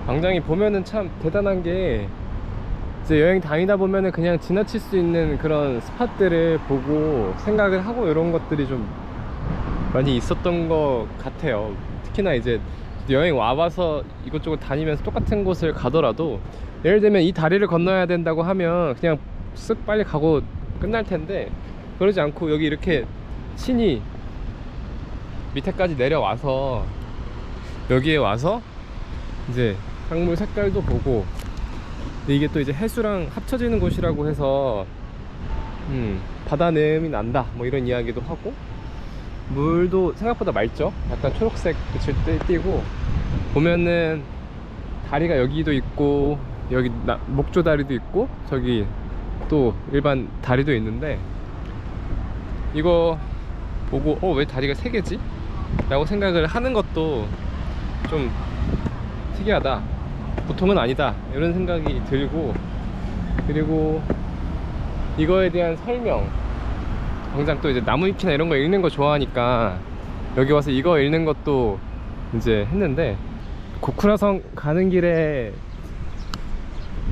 광장이 보면은 참 대단한 게, 이제 여행 다니다 보면은 그냥 지나칠 수 있는 그런 스팟들을 보고 생각을 하고 이런 것들이 좀 많이 있었던 것 같아요. 특히나 이제 여행 와봐서 이곳저곳 다니면서 똑같은 곳을 가더라도, 예를 들면 이 다리를 건너야 된다고 하면 그냥 쓱 빨리 가고 끝날 텐데, 그러지 않고 여기 이렇게 신이 밑에까지 내려와서 여기에 와서 이제 강물 색깔도 보고, 근데 이게 또 이제 해수랑 합쳐지는 곳이라고 해서 바다 내음이 난다 뭐 이런 이야기도 하고, 물도 생각보다 맑죠. 약간 초록색 빛을 띠고, 보면은 다리가 여기도 있고 여기 목조 다리도 있고 저기 또 일반 다리도 있는데, 이거 보고 왜 다리가 3개지? 라고 생각을 하는 것도 좀 특이하다, 보통은 아니다 이런 생각이 들고, 그리고 이거에 대한 설명, 당장 또 이제 나무위키나 이런 거 읽는 거 좋아하니까 여기 와서 이거 읽는 것도 이제 했는데, 고쿠라성 가는 길에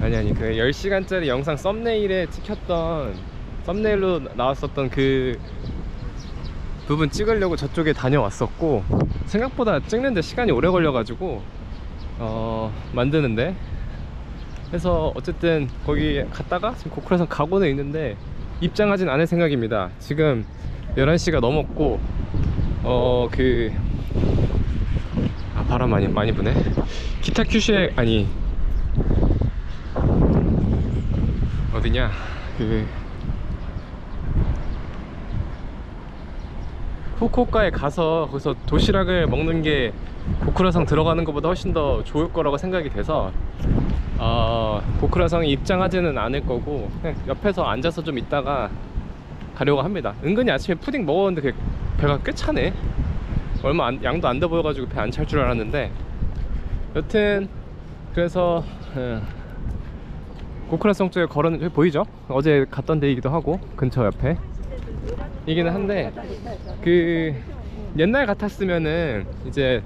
아니 그 10시간짜리 영상 썸네일에 찍혔던, 썸네일로 나왔었던 그 부분 찍으려고 저쪽에 다녀왔었고, 생각보다 찍는데 시간이 오래 걸려가지고 만드는데, 그래서 어쨌든 거기 갔다가 지금 고쿠라성 가고는 있는데 입장하진 않을 생각입니다. 지금 11시가 넘었고 바람 많이 부네. 키타큐슈에, 아니 어디냐, 후쿠오카에 가서 거기서 도시락을 먹는 게 고쿠라성 들어가는 것보다 훨씬 더 좋을 거라고 생각이 돼서 고쿠라성에 입장하지는 않을 거고, 그냥 옆에서 앉아서 좀 있다가 가려고 합니다. 은근히 아침에 푸딩 먹었는데 배가 꽤 차네. 양도 안 돼 보여가지고 배 안 찰 줄 알았는데, 여튼 그래서 고쿠라성 쪽에 걸어는, 여기 보이죠? 어제 갔던 데이기도 하고 근처 옆에 이기는 한데, 그 옛날 같았으면은 이제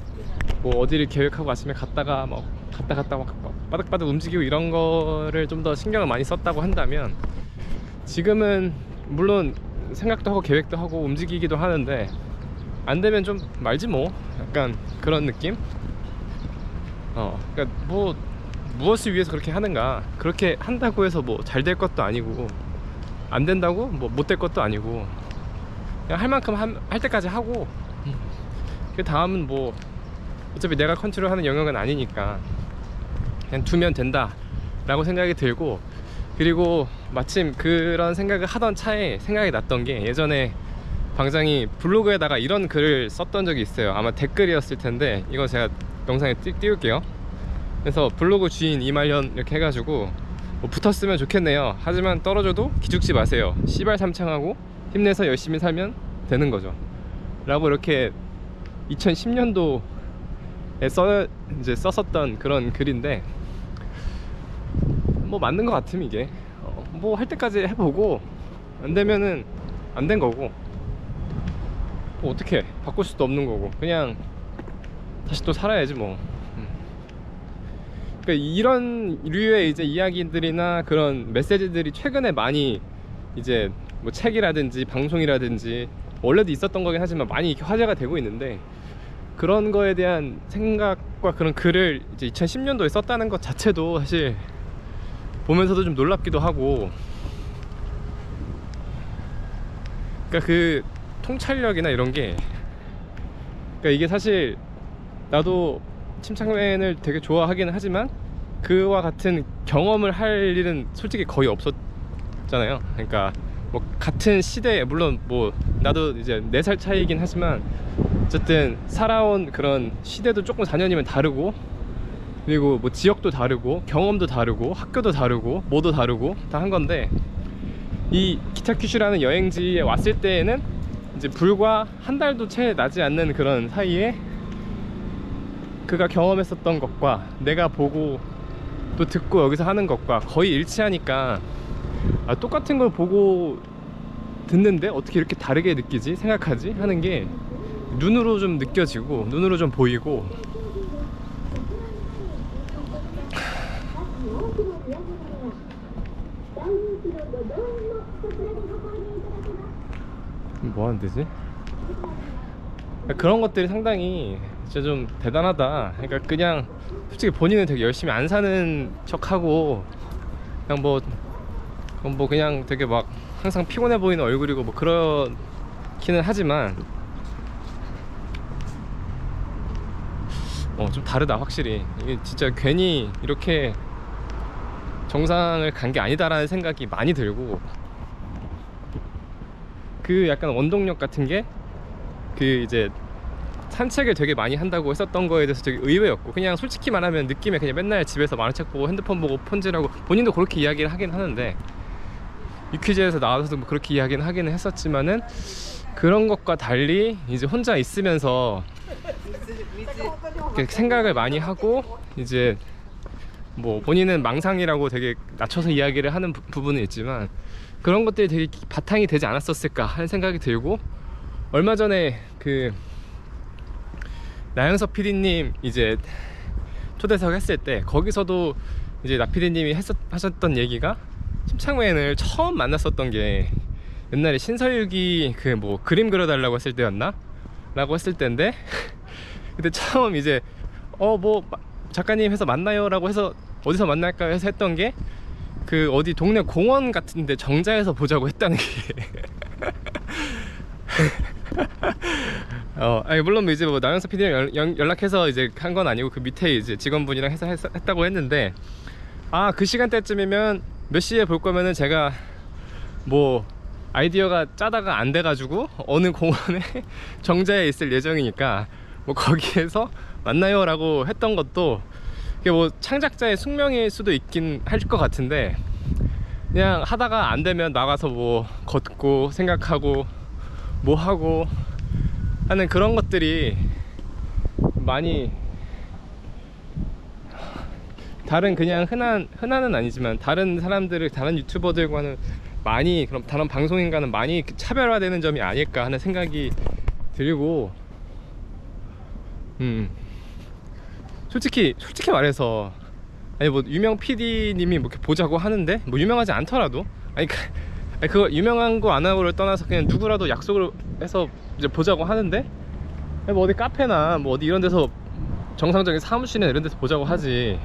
뭐 어디를 계획하고 아침에 갔다가 막 갔다 막 바닥바닥 움직이고 이런 거를 좀 더 신경을 많이 썼다고 한다면, 지금은 물론 생각도 하고 계획도 하고 움직이기도 하는데 안 되면 좀 말지 뭐, 약간 그런 느낌? 그러니까 뭐 무엇을 위해서 그렇게 하는가, 그렇게 한다고 해서 뭐 잘 될 것도 아니고 안 된다고 뭐 못 될 것도 아니고, 그냥 할 만큼 할 때까지 하고, 그 다음은 뭐 어차피 내가 컨트롤하는 영역은 아니니까 그냥 두면 된다 라고 생각이 들고, 그리고 마침 그런 생각을 하던 차에 생각이 났던 게, 예전에 방장이 블로그에다가 이런 글을 썼던 적이 있어요. 아마 댓글이었을 텐데 이거 제가 영상에 띄울게요. 그래서 블로그 주인 이말년 이렇게 해가지고, 뭐 붙었으면 좋겠네요, 하지만 떨어져도 기죽지 마세요, 씨발 삼창하고 힘내서 열심히 살면 되는 거죠 라고 이렇게 2010년도에 이제 썼었던 그런 글인데, 뭐 맞는 것 같음. 이게 뭐 할 때까지 해보고 안 되면은 안 된 거고, 뭐 어떻게 바꿀 수도 없는 거고, 그냥 다시 또 살아야지 뭐. 그러니까 이런 류의 이제 이야기들이나 그런 메시지들이 최근에 많이 이제 뭐 책이라든지 방송이라든지, 원래도 있었던 거긴 하지만 많이 이렇게 화제가 되고 있는데, 그런 거에 대한 생각과 그런 글을 이제 2010년도에 썼다는 것 자체도 사실 보면서도 좀 놀랍기도 하고, 그러니까 그 통찰력이나 이런 게, 그러니까 이게 사실 나도 침착맨을 되게 좋아하기는 하지만 그와 같은 경험을 할 일은 솔직히 거의 없었잖아요. 그러니까 뭐 같은 시대에, 물론 뭐 나도 이제 4살 차이긴 하지만 어쨌든 살아온 그런 시대도 조금 4년이면 다르고, 그리고 뭐 지역도 다르고 경험도 다르고 학교도 다르고 뭐도 다르고 다 한 건데, 이 키타큐슈라는 여행지에 왔을 때에는 이제 불과 한 달도 채 나지 않는 그런 사이에 그가 경험했었던 것과 내가 보고 또 듣고 여기서 하는 것과 거의 일치하니까, 똑같은 걸 보고 듣는데 어떻게 이렇게 다르게 느끼지, 생각하지 하는 게 눈으로 좀 느껴지고 눈으로 좀 보이고, 뭐 하는 데지? 그런 것들이 상당히 진짜 좀 대단하다. 그러니까 그냥 솔직히 본인은 되게 열심히 안 사는 척하고 그냥 뭐 그냥 되게 막 항상 피곤해 보이는 얼굴이고 뭐 그렇기는 하지만 좀 다르다 확실히. 이게 진짜 괜히 이렇게 정상을 간 게 아니다라는 생각이 많이 들고, 그 약간 원동력 같은 게 그 이제 산책을 되게 많이 한다고 했었던 거에 대해서 되게 의외였고, 그냥 솔직히 말하면 느낌에 그냥 맨날 집에서 만화책 보고 핸드폰 보고 폰질하고, 본인도 그렇게 이야기를 하긴 하는데 유퀴즈에서 나와서도 뭐 그렇게 이야기는 하기는 했었지만은, 그런 것과 달리 이제 혼자 있으면서 생각을 많이 하고, 이제 뭐 본인은 망상이라고 되게 낮춰서 이야기를 하는 부분은 있지만 그런 것들이 되게 바탕이 되지 않았었을까 하는 생각이 들고, 얼마 전에 그 나영석 PD님 이제 초대석 했을 때 거기서도 이제 나 PD님이 하셨던 얘기가, 심창맨을 처음 만났었던 게 옛날에 신서유기 그 뭐 그림 그려달라고 했을 때였나? 라고 했을 때인데 그때 처음 이제 뭐 작가님 해서 만나요 라고 해서 어디서 만날까 해서 했던 게 그 어디 동네 공원 같은데 정자에서 보자고 했다는 게 아니 물론 이제 뭐 나영석 PD랑 연락해서 이제 한 건 아니고 그 밑에 이제 직원분이랑 해서 했다고 했는데, 그 시간대쯤이면 몇 시에 볼 거면은 제가 뭐 아이디어가 짜다가 안 돼가지고 어느 공원에 정자에 있을 예정이니까 뭐 거기에서 만나요 라고 했던 것도, 그게 뭐 창작자의 숙명일 수도 있긴 할 것 같은데, 그냥 하다가 안 되면 나가서 뭐 걷고 생각하고 뭐 하고 하는 그런 것들이 많이 다른 그냥 흔한은 아니지만 다른 사람들을, 다른 유튜버들과는 많이, 그럼 다른 방송인과는 많이 차별화되는 점이 아닐까 하는 생각이 들고, 솔직히 말해서, 아니 뭐 유명 PD님이 뭐 이렇게 보자고 하는데, 뭐 유명하지 않더라도, 그거 유명한 거 안 하고를 떠나서 그냥 누구라도 약속을 해서 이제 보자고 하는데, 뭐 어디 카페나 뭐 어디 이런 데서 정상적인 사무실이나 이런 데서 보자고 하지,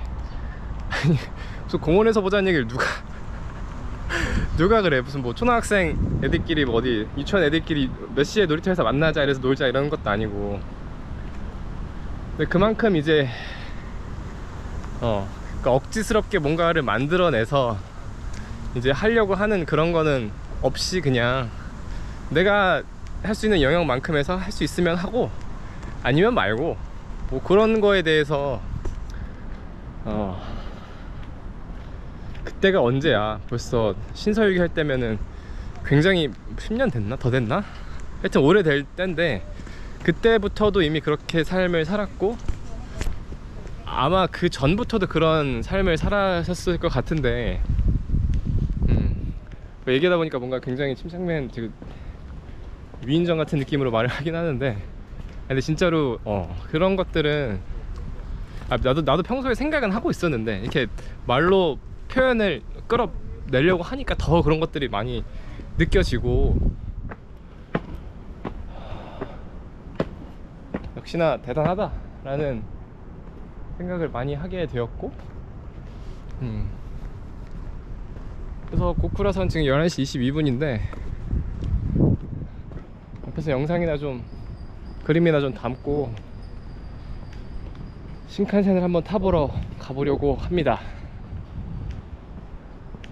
아니 무슨 공원에서 보자는 얘기를 누가 그래. 무슨 뭐 초등학생 애들끼리 뭐 어디 유치원 애들끼리 몇 시에 놀이터에서 만나자 이래서 놀자 이런 것도 아니고. 근데 그만큼 이제 그러니까 억지스럽게 뭔가를 만들어내서 이제 하려고 하는 그런 거는 없이, 그냥 내가 할 수 있는 영역만큼 해서 할 수 있으면 하고 아니면 말고, 뭐 그런 거에 대해서 그때가 언제야, 벌써 신서유기 할 때면은 굉장히 10년 됐나? 더 됐나? 하여튼 오래될 때인데, 그때부터도 이미 그렇게 삶을 살았고, 아마 그 전부터도 그런 삶을 살았을 것 같은데, 얘기하다 보니까 뭔가 굉장히 침착맨 되게 위인전 같은 느낌으로 말을 하긴 하는데, 근데 진짜로 그런 것들은 나도 평소에 생각은 하고 있었는데, 이렇게 말로 표현을 끌어내려고 하니까 더 그런 것들이 많이 느껴지고, 역시나 대단하다 라는 생각을 많이 하게 되었고, 그래서 고쿠라산 지금 11시 22분인데 앞에서 영상이나 좀 그림이나 좀 담고 신칸센을 한번 타보러 가보려고 합니다.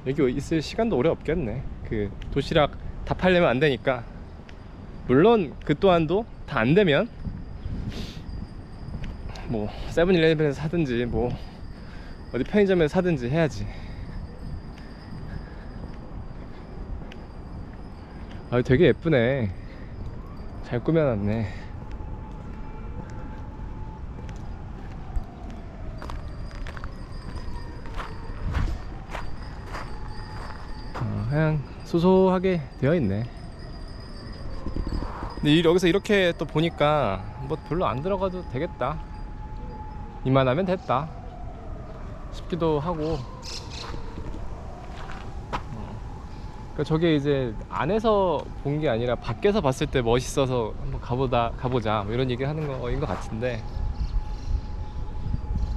여기 있을 시간도 오래 없겠네. 그 도시락 다 팔려면 안 되니까, 물론 그 또한도 다 안 되면 뭐 세븐일레븐에서 사든지 뭐 어디 편의점에서 사든지 해야지. 되게 예쁘네. 잘 꾸며놨네. 그냥 소소하게 되어 있네. 근데 여기서 이렇게 또 보니까 뭐 별로 안 들어가도 되겠다, 이만하면 됐다 싶기도 하고. 그러니까 저게 이제 안에서 본 게 아니라 밖에서 봤을 때 멋있어서 한번 가보자 뭐 이런 얘기를 하는 거인 것 같은데